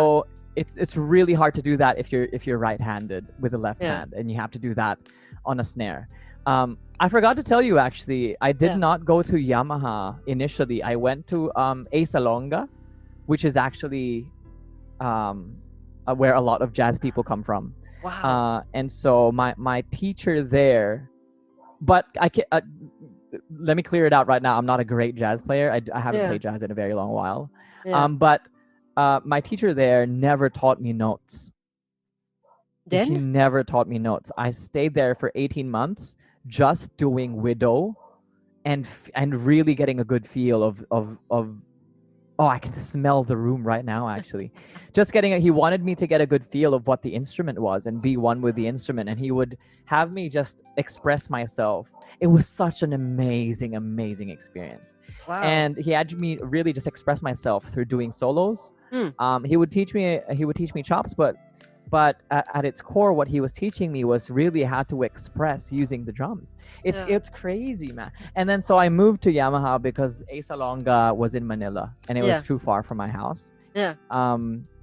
it's really hard to do that if you're right-handed with the left yeah, hand, and you have to do that on a snare. I forgot to tell you, actually, I did yeah. not go to Yamaha initially. I went to A Salonga, which is actually where a lot of jazz people come from. Wow. And so my teacher there, but I can let me clear it out right now. I'm not a great jazz player. I haven't Yeah, played jazz in a very long while. yeah. But my teacher there never taught me notes. She Then? never taught me notes. I stayed there for 18 months just doing widow and really getting a good feel of oh, I can smell the room right now actually. Just getting he wanted me to get a good feel of what the instrument was and be one with the instrument, and he would have me just express myself. It was such an amazing experience. Wow. And he had me really just express myself through doing solos. He would teach me chops, but at its core, what he was teaching me was really how to express using the drums. It's crazy, man. And then so I moved to Yamaha because Asalonga was in Manila and it Yeah. was too far from my house. Yeah.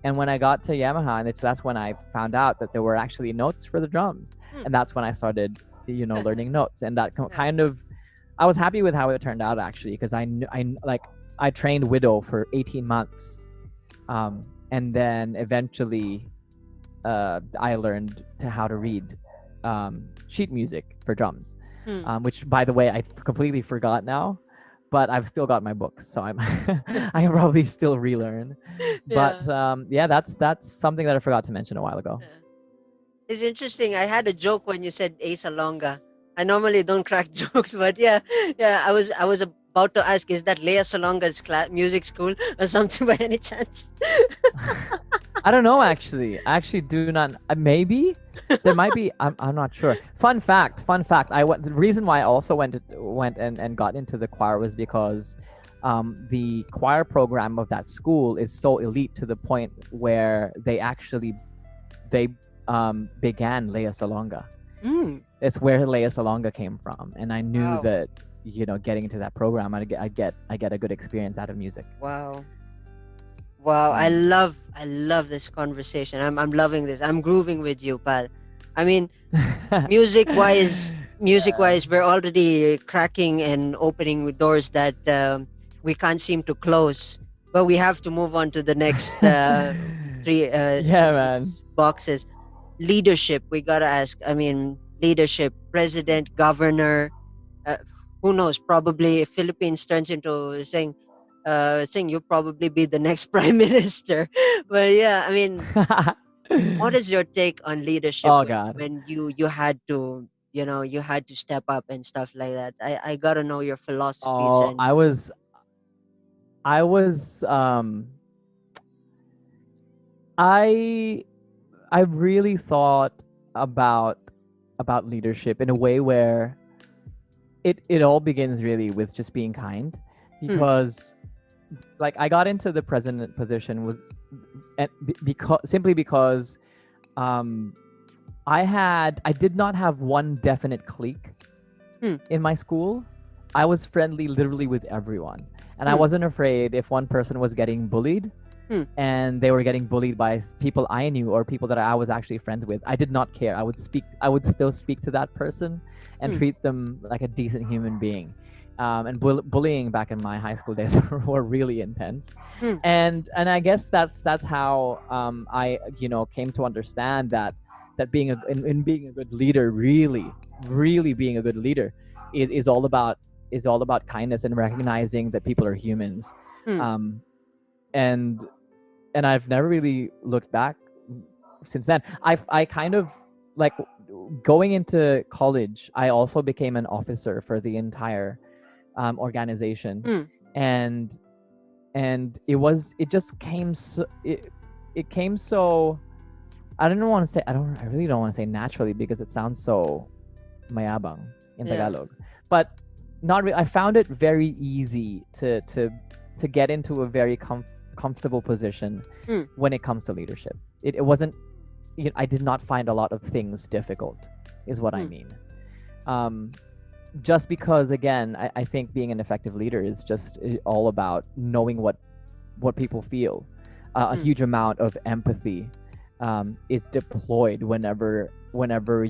And when I got to Yamaha, and that's when I found out that there were actually notes for the drums, and that's when I started, learning notes. And that kind of, I was happy with how it turned out actually, because I trained widow for 18 months, and then eventually. I learned how to read sheet music for drums, which, by the way, I completely forgot now, but I've still got my books, so I can probably still relearn. But that's something that I forgot to mention a while ago. It's interesting. I had a joke when you said Asa Longa. I normally don't crack jokes, but yeah. I was about to ask, is that Lea Salonga's music school or something by any chance? I don't know actually. I actually do not. Maybe there might be. I'm not sure. Fun fact. The reason why I also went and got into the choir was because the choir program of that school is so elite to the point where they began Lea Salonga. It's where Lea Salonga came from, and I knew that getting into that program, I get a good experience out of music. Wow, I love this conversation. I'm loving this. I'm grooving with you, pal. I mean, music wise, we're already cracking and opening doors that we can't seem to close. But we have to move on to the next three man. boxes. Leadership, we gotta ask. I mean, leadership, president, governor. Who knows? Probably if Philippines turns into saying you'll probably be the next prime minister. But yeah, I mean, what is your take on leadership when you had to you had to step up and stuff like that? I gotta know your philosophies. Oh, I was I really thought about leadership in a way where it all begins really with just being kind, because like I got into the president position because I did not have one definite clique in my school. I was friendly literally with everyone, and I wasn't afraid if one person was getting bullied and they were getting bullied by people I knew or people that I was actually friends with. I did not care. I would still speak to that person and treat them like a decent human being. And bullying back in my high school days were really intense, and I guess that's how I came to understand that being in being a good leader, really being a good leader is all about kindness and recognizing that people are humans, and I've never really looked back since then. I kind of like going into college. I also became an officer for the entire organization, and it just came so it came so I really don't want to say naturally, because it sounds so mayabang in Tagalog, but not really. I found it very easy to get into a very comfortable position when it comes to leadership. It wasn't I did not find a lot of things difficult, is what I mean. Just because, again, I think being an effective leader is just all about knowing what people feel. A huge amount of empathy is deployed whenever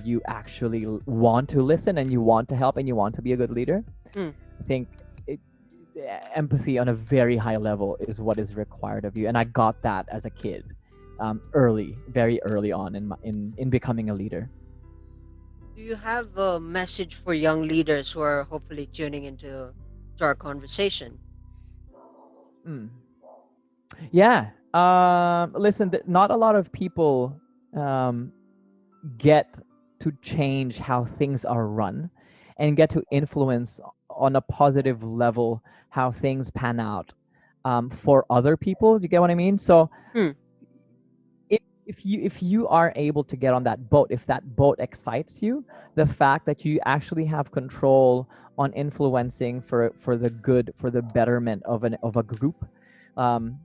you actually want to listen and you want to help and you want to be a good leader. I think empathy on a very high level is what is required of you, and I got that as a kid, very early on in becoming a leader. Do you have a message for young leaders who are hopefully tuning into our conversation? Yeah, Listen, not a lot of people um, get to change how things are run and get to influence on a positive level how things pan out for other people. Do you get what I mean? So Hmm. if you are able to get on that boat, if that boat excites you, the fact that you actually have control on influencing for the good, for the betterment of a group, um,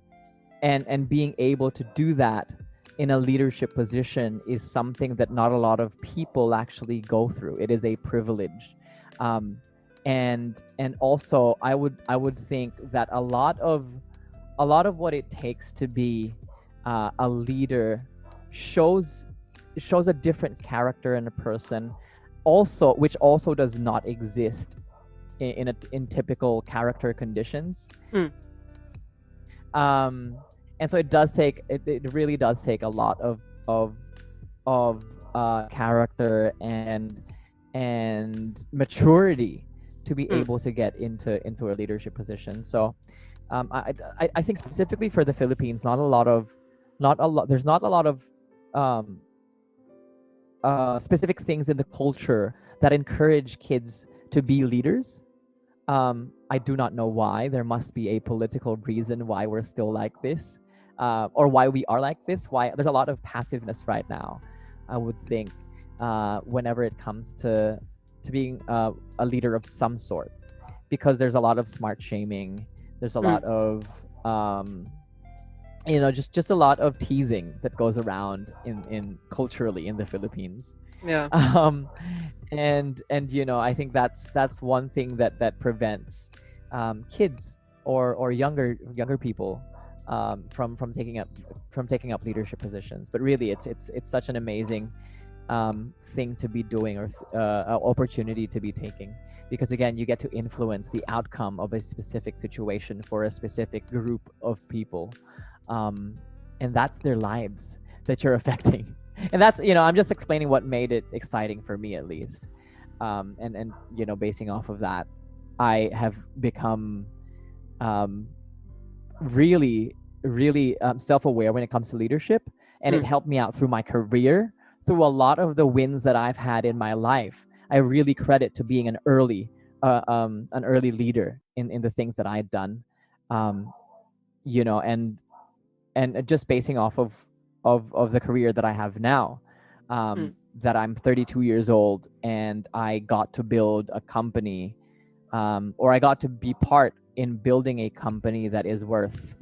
and being able to do that in a leadership position is something that not a lot of people actually go through. It is a privilege. And also I would think that a lot of what it takes to be a leader shows shows a different character in a person, also which also does not exist in typical character conditions. Hmm. And so it really does take a lot of character and maturity to be Hmm. able to get into a leadership position. So I think specifically for the Philippines, there's not a lot of um, specific things in the culture that encourage kids to be leaders. I do not know why. There must be a political reason why we're still like this, or why we are like this. Why there's a lot of passiveness right now, I would think, whenever it comes to being a leader of some sort, because there's a lot of smart shaming. There's a Hmm. lot of just a lot of teasing that goes around in culturally in the Philippines. Yeah. um and I think that's one thing that prevents kids or younger people from taking up leadership positions. But really it's such an amazing thing to be doing, or opportunity to be taking, because again you get to influence the outcome of a specific situation for a specific group of people, and that's their lives that you're affecting. And that's, I'm just explaining what made it exciting for me, at least. And basing off of that, I have become really really self-aware when it comes to leadership, and it Hmm. helped me out through my career, through a lot of the wins that I've had in my life. I really credit to being an early leader in the things that I'd done, um, and just basing off of the career that I have now, Hmm. that I'm 32 years old and I got to build a company, or I got to be part in building a company that is worth,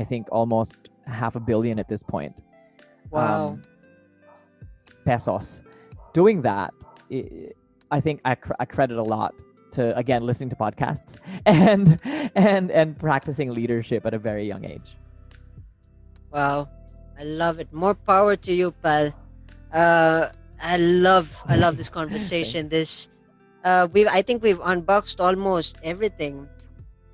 I think, almost $500 million at this point, Wow. pesos. Doing that, I think I credit a lot to, again, listening to podcasts and practicing leadership at a very young age. Wow. I love it. More power to you, pal. I love this conversation. Thanks. I think we've unboxed almost everything.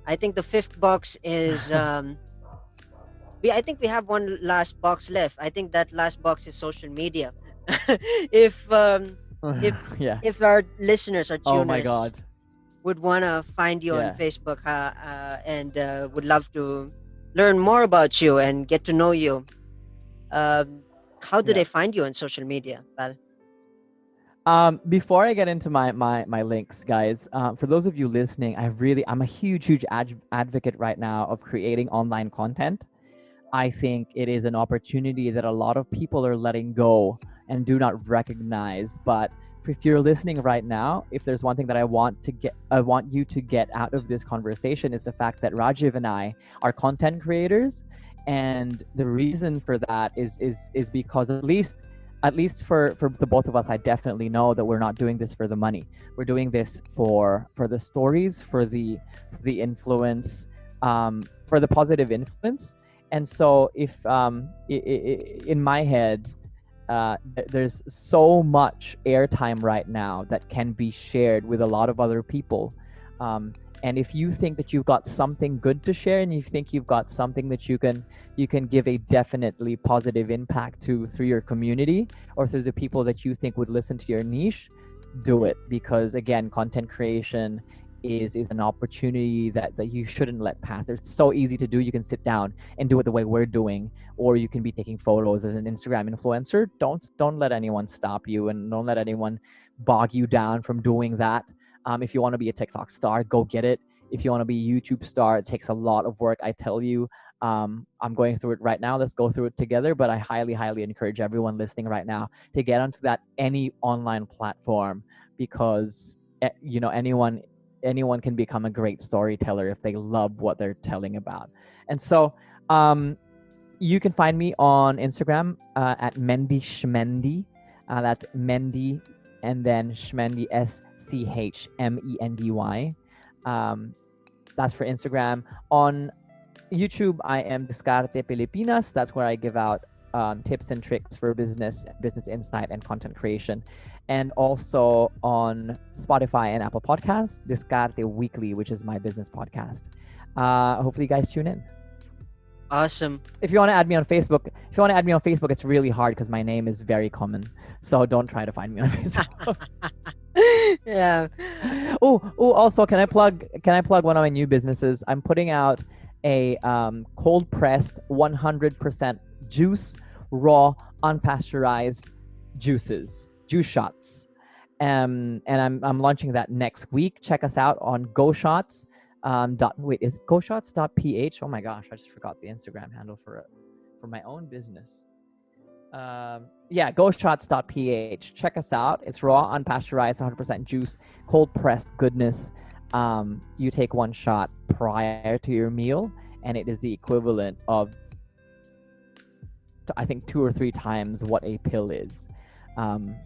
I think the fifth box is I think we have one last box left. I think that last box is social media. if if Yeah. if our listeners, our Oh my tuners, God. would wanna find you on Yeah. Facebook, and would love to learn more about you and get to know you, um, how do Yeah. they find you on social media, pal? Before I get into my links, guys, for those of you listening, I'm a huge advocate right now of creating online content. I think it is an opportunity that a lot of people are letting go and do not recognize. But if you're listening right now, if there's one thing that I want you to get out of this conversation, is the fact that Rajiv and I are content creators, and the reason for that is because, at least for the both of us, I definitely know that we're not doing this for the money. We're doing this for the stories, for the influence, for the positive influence. And so, if in my head, there's so much airtime right now that can be shared with a lot of other people. And if you think that you've got something good to share, and you think you've got something that you can give a definitely positive impact to through your community, or through the people that you think would listen to your niche, do it. Because again, content creation is an opportunity that you shouldn't let pass. It's so easy to do. You can sit down and do it the way we're doing, or you can be taking photos as an Instagram influencer. Don't let anyone stop you, and don't let anyone bog you down from doing that. If you want to be a TikTok star, go get it. If you want to be a YouTube star, it takes a lot of work. I tell you, I'm going through it right now. Let's go through it together. But I highly encourage everyone listening right now to get onto that any online platform, because anyone can become a great storyteller if they love what they're telling about. And so you can find me on Instagram at Mendy Shmendy. That's Mendy and then Shmendy, SCHMENDY. That's for Instagram. On YouTube, I am Discarte Pilipinas. That's where I give out tips and tricks for business insight, and content creation. And also on Spotify and Apple Podcasts, Discarte Weekly, which is my business podcast. Hopefully you guys tune in. Awesome. If you want to add me on Facebook, it's really hard because my name is very common. So don't try to find me on Facebook. Yeah. Also, can I plug one of my new businesses? I'm putting out a cold pressed 100% juice, raw, unpasteurized juice shots. And I'm launching that next week. Check us out on GoShots. Is it GoShots.ph? Oh my gosh, I just forgot the Instagram handle for my own business. GoShots.ph. Check us out. It's raw, unpasteurized, 100% juice, cold pressed goodness. You take one shot prior to your meal, and it is the equivalent of, I think, 2 or 3 times what a pill is. And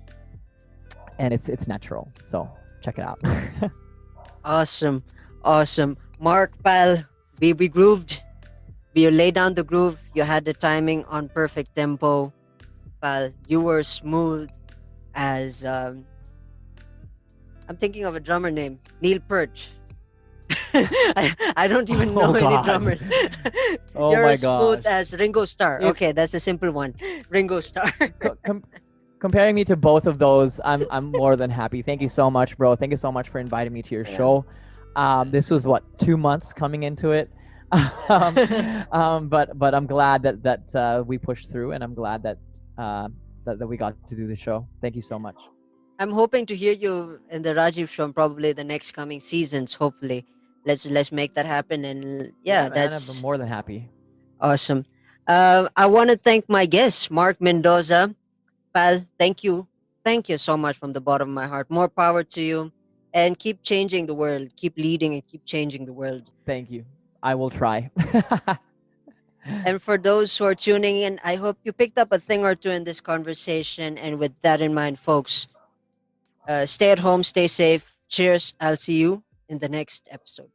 it's natural. So check it out. Awesome. Mark, pal, we grooved. You laid down the groove. You had the timing on perfect tempo. Pal, you were smooth as I'm thinking of a drummer name, Neil Perch. I don't even know any drummers. You're as smooth as Ringo Starr. Okay, that's a simple one. Ringo Starr. Comparing me to both of those, I'm more than happy. Thank you so much, bro. Thank you so much for inviting me to your show. This was 2 months coming into it. But I'm glad that we pushed through, and I'm glad that we got to do the show. Thank you so much. I'm hoping to hear you in the Rajiv show, probably the next coming seasons. Hopefully, let's make that happen. And that's I'm more than happy. Awesome. I want to thank my guest, Mark Mendoza. Pal, thank you so much from the bottom of my heart. More power to you, and keep changing the world. Keep leading and keep changing the world. Thank you. I will try. And for those who are tuning in, I hope you picked up a thing or two in this conversation. And with that in mind, folks, stay at home, stay safe. Cheers. I'll see you in the next episode.